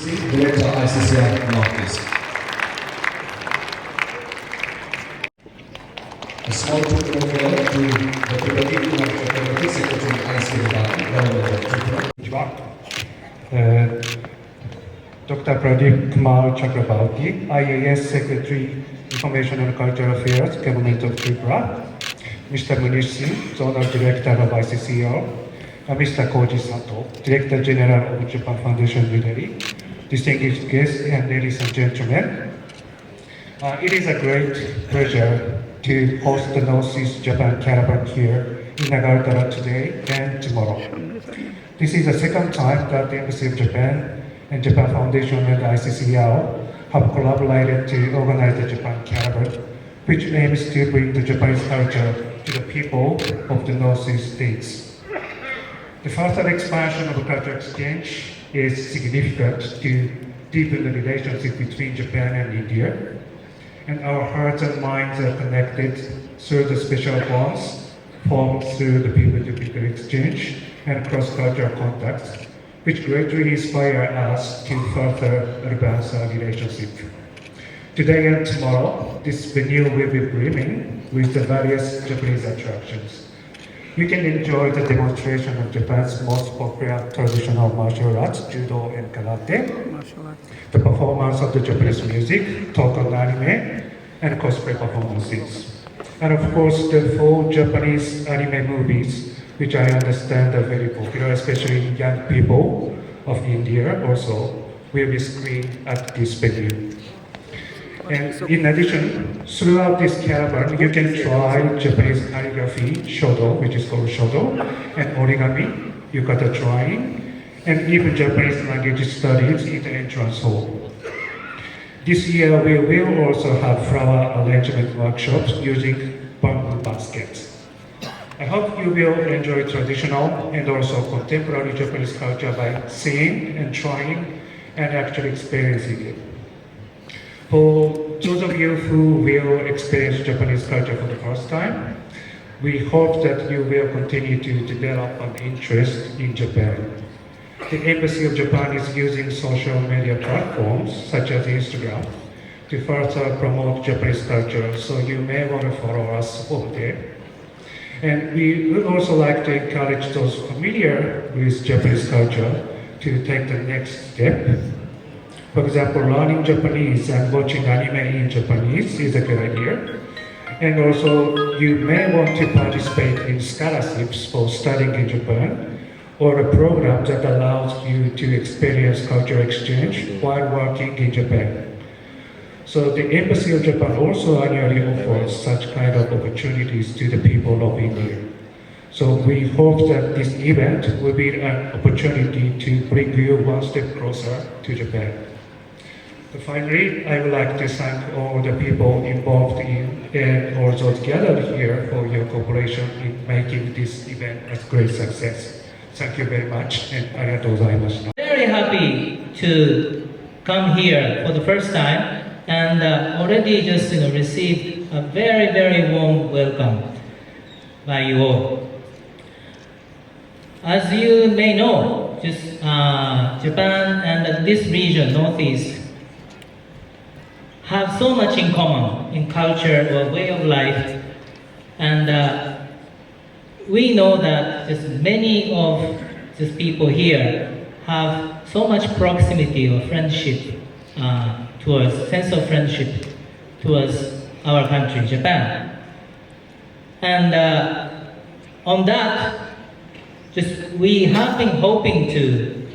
Singh, Director ICCR Northeast. A small token of honor to Dr. Pradip Chakraborty, Secretary ICA Department, Government of Tripura. Dr. Pradip Chakraborty, IAS Secretary, Information and Cultural Affairs, Government of Tripura. Mr. Munish Singh, Zonal Director of ICCR. And Mr. Koji Sato, Director General of Japan Foundation Military. Distinguished guests and ladies and gentlemen. It is a great pleasure to host the Northeast Japan Caravan here in Agartala today and tomorrow. This is the second time that the Embassy of Japan and Japan Foundation and ICCR have collaborated to organize the Japan Caravan, which aims to bring the Japanese culture to the people of the Northeast states. The further expansion of cultural exchange is significant to deepen the relationship between Japan and India, and our hearts and minds are connected through the special bonds formed through the people-to-people exchange and cross-cultural contacts, which greatly inspire us to further advance our relationship. Today and tomorrow, this venue will be brimming with the various Japanese attractions. You can enjoy the demonstration of Japan's most popular traditional martial arts, judo and karate, the performance of the Japanese music, talk on anime, and cosplay performances. And of course, the 4 Japanese anime movies, which I understand are very popular, especially young people of India also, will be screened at this venue. And in addition, throughout this caravan, you can try Japanese calligraphy, shodo, which is called shodo, and origami, yukata drawing, and even Japanese language studies in the entrance hall. This year, we will also have flower arrangement workshops using bamboo baskets. I hope you will enjoy traditional and also contemporary Japanese culture by seeing and trying and actually experiencing it. For those of you who will experience Japanese culture for the first time, we hope that you will continue to develop an interest in Japan. The Embassy of Japan is using social media platforms such as Instagram to further promote Japanese culture, so you may want to follow us over there. And we would also like to encourage those familiar with Japanese culture to take the next step. For example, learning Japanese and watching anime in Japanese is a good idea. And also, you may want to participate in scholarships for studying in Japan, or a program that allows you to experience cultural exchange while working in Japan. So the Embassy of Japan also annually offers such kind of opportunities to the people of India. So we hope that this event will be an opportunity to bring you one step closer to Japan. So finally, I would like to thank all the people involved in and also gathered here for your cooperation in making this event a great success. Thank you very much, and arigatou gozaimashita. Very happy to come here for the first time, and already just received a very warm welcome by you all. As you may know, just Japan and this region, Northeast, have so much in common in culture or way of life, and we know that just many of these people here have so much proximity or friendship towards, sense of friendship towards our country, Japan. And on that, just we have been hoping to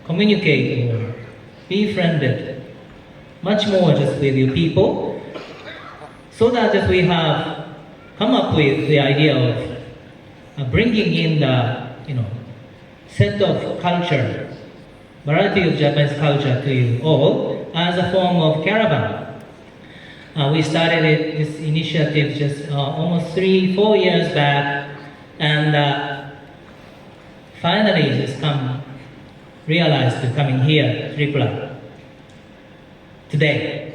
communicate or be friended much more just with you people, so that just we have come up with the idea of bringing in the set of culture, variety of Japanese culture to you all as a form of caravan. We started this initiative just almost 3-4 years back, and finally just realized to coming here, Tripura, today.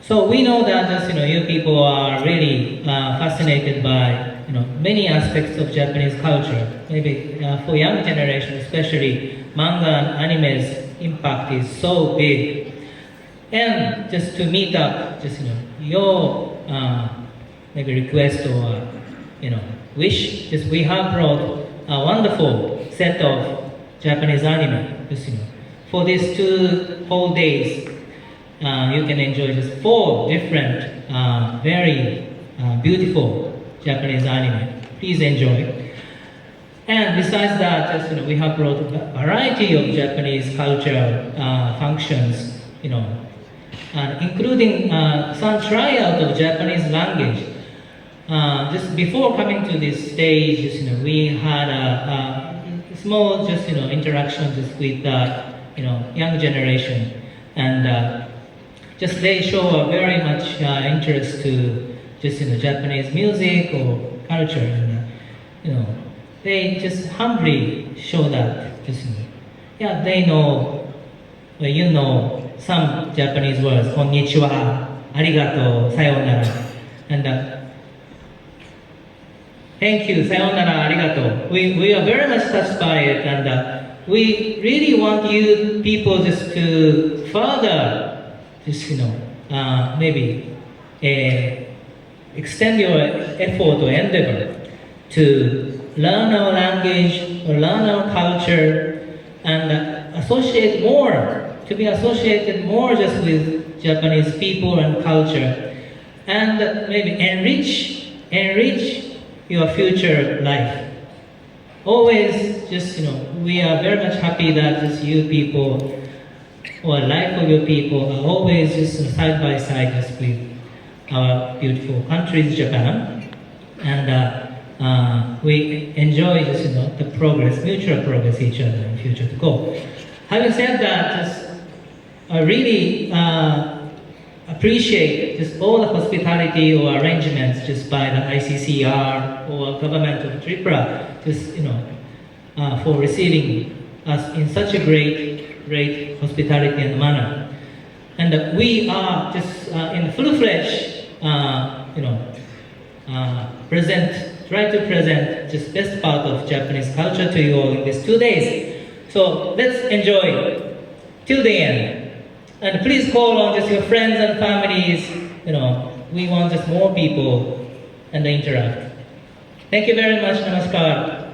So we know that just, you people are really fascinated by many aspects of Japanese culture. Maybe for young generation, especially manga and anime's impact is so big. And just to meet up, your maybe request or wish. Just we have brought a wonderful set of Japanese anime. For these 2 whole days, you can enjoy just 4 different, very beautiful Japanese anime. Please enjoy. And besides that, we have brought a variety of Japanese cultural functions, and including some tryout of Japanese language. Just before coming to this stage, we had a small, interaction just with young generation, and just they show a very much interest to Japanese music or culture, and they just humbly show that yeah, they know, some Japanese words, konnichiwa, arigato, sayonara, and thank you, sayonara, arigato. We are very much touched by it, and we really want you people just to further, maybe extend your effort or endeavor to learn our language or learn our culture and associate more, to be associated more just with Japanese people and culture, and maybe enrich your future life. Always we are very much happy that just you people or life of your people are always just side by side just with our beautiful country, Japan, and we enjoy the progress, mutual progress each other in future to go. Having said that, I really appreciate just all the hospitality or arrangements just by the ICCR or government of Tripura, for receiving us in such a great hospitality and manner. And we are just in full-fledged, try to present just best part of Japanese culture to you all in these 2 days. So let's enjoy till the end. And please call on just your friends and families. We want just more people and interact. Thank you very much. Namaskar.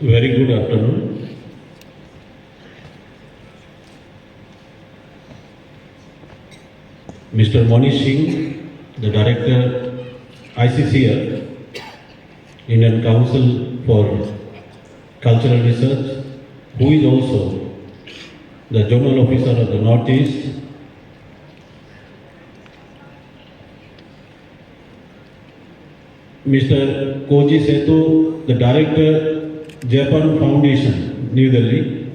Very good afternoon. Mr. Monish Singh, the Director, ICCR, Indian Council for Cultural Research, who is also the Zonal Officer of the Northeast, Mr. Koji Setu, the Director, Japan Foundation, New Delhi,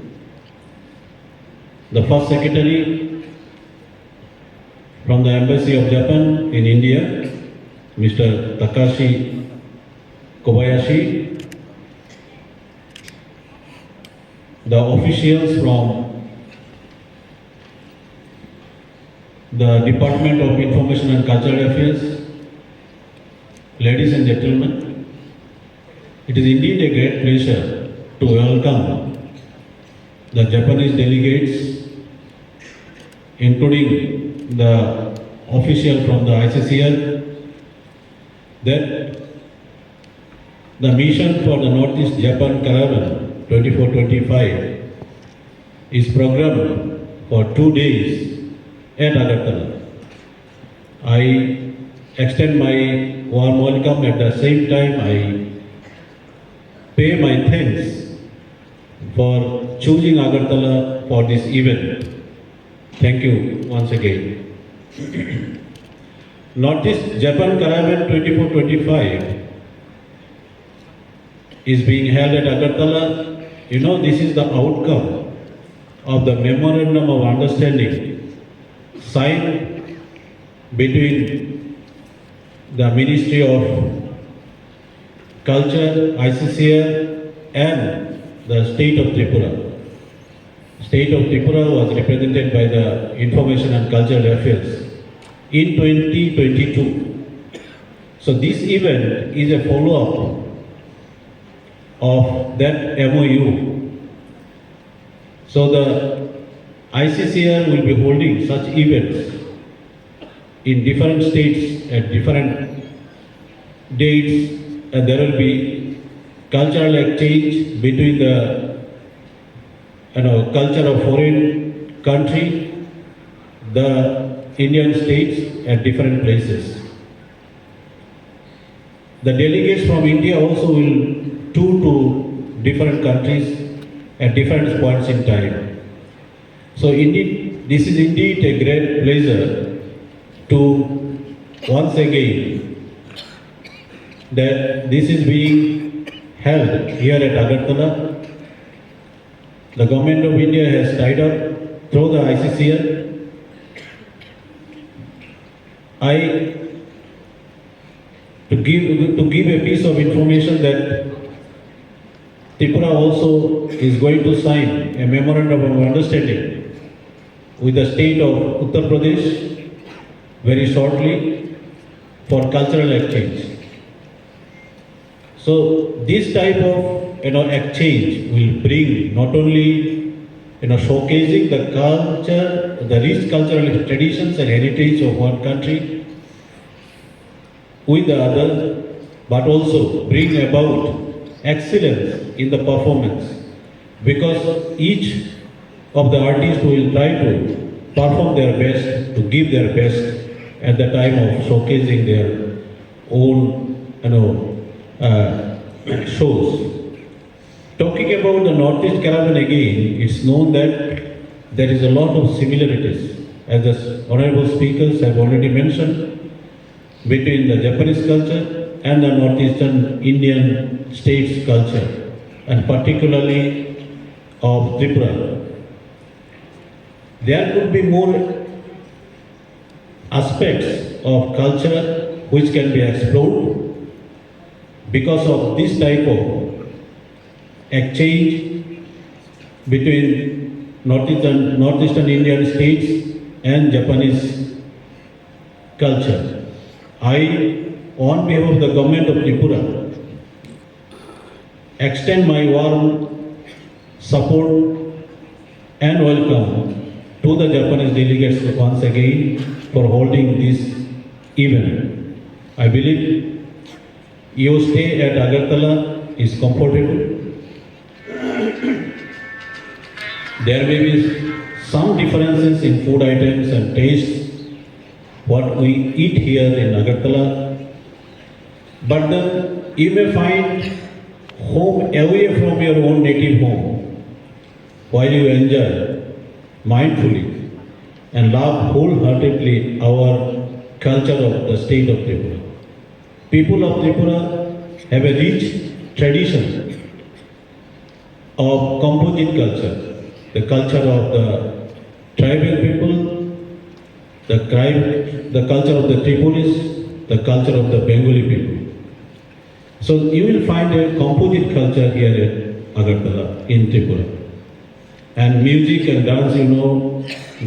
the First Secretary from the Embassy of Japan in India, Mr. Takashi Kobayashi, the officials from the Department of Information and Cultural Affairs, ladies and gentlemen, it is indeed a great pleasure to welcome the Japanese delegates, including the official from the ICCR, that the mission for the Northeast Japan Caravan 24-25 is programmed for 2 days at Agartala. I extend my warm welcome. At the same time, I pay my thanks for choosing Agartala for this event. Thank you once again. Northeast Japan Caravan 24-25 is being held at Agartala. This is the outcome of the Memorandum of Understanding signed between the Ministry of Culture, ICCR, and the State of Tripura. State of Tripura was represented by the Information and Cultural Affairs. in 2022. So this event is a follow-up of that MOU. So the ICCR will be holding such events in different states at different dates, and there will be cultural exchange between the culture of foreign country, the Indian states at different places. The delegates from India also will tour to different countries at different points in time. So indeed, this is indeed a great pleasure to once again that this is being held here at Agartala. The government of India has tied up through the ICCR. To give a piece of information that Tripura also is going to sign a memorandum of understanding with the state of Uttar Pradesh very shortly for cultural exchange. So this type of exchange will bring not only showcasing the culture, the rich cultural traditions and heritage of one country with the other, but also bring about excellence in the performance, because each of the artists will try to perform their best, to give their best at the time of showcasing their own shows. Talking about the Northeast Caravan again, it's known that there is a lot of similarities, as the honorable speakers have already mentioned, between the Japanese culture and the Northeastern Indian states culture, and particularly of Tripura. There could be more aspects of culture which can be explored because of this type of exchange between Northeastern Indian states and Japanese culture. I, on behalf of the government of Tripura, extend my warm support and welcome to the Japanese delegates once again for holding this event. I believe your stay at Agartala is comfortable. There may be some differences in food items and tastes what we eat here in Agartala, but then you may find home away from your own native home while you enjoy mindfully and love wholeheartedly our culture of the state of Tripura. People of Tripura have a rich tradition of composite culture, the culture of the tribal people, the culture of the Tripolis, the culture of the Bengali people. So you will find a composite culture here at Agartala in Tripura. And music and dance,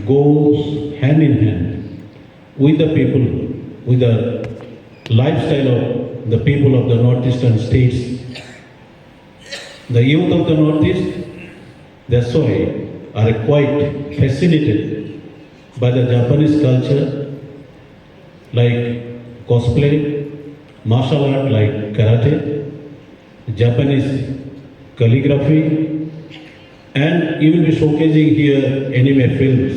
goes hand in hand with the people, with the lifestyle of the people of the northeastern states. The youth of the northeast, that's why, are quite fascinated by the Japanese culture, like cosplay, martial art like karate, Japanese calligraphy, and you will be showcasing here anime films.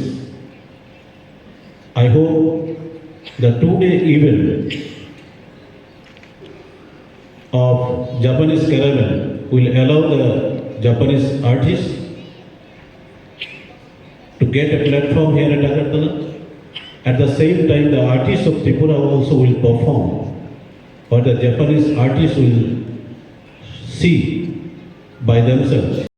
I hope the two-day event of Japanese Caravan will allow the Japanese artists to get a platform here at Agartala. At the same time, the artists of Tripura also will perform, but the Japanese artists will see by themselves.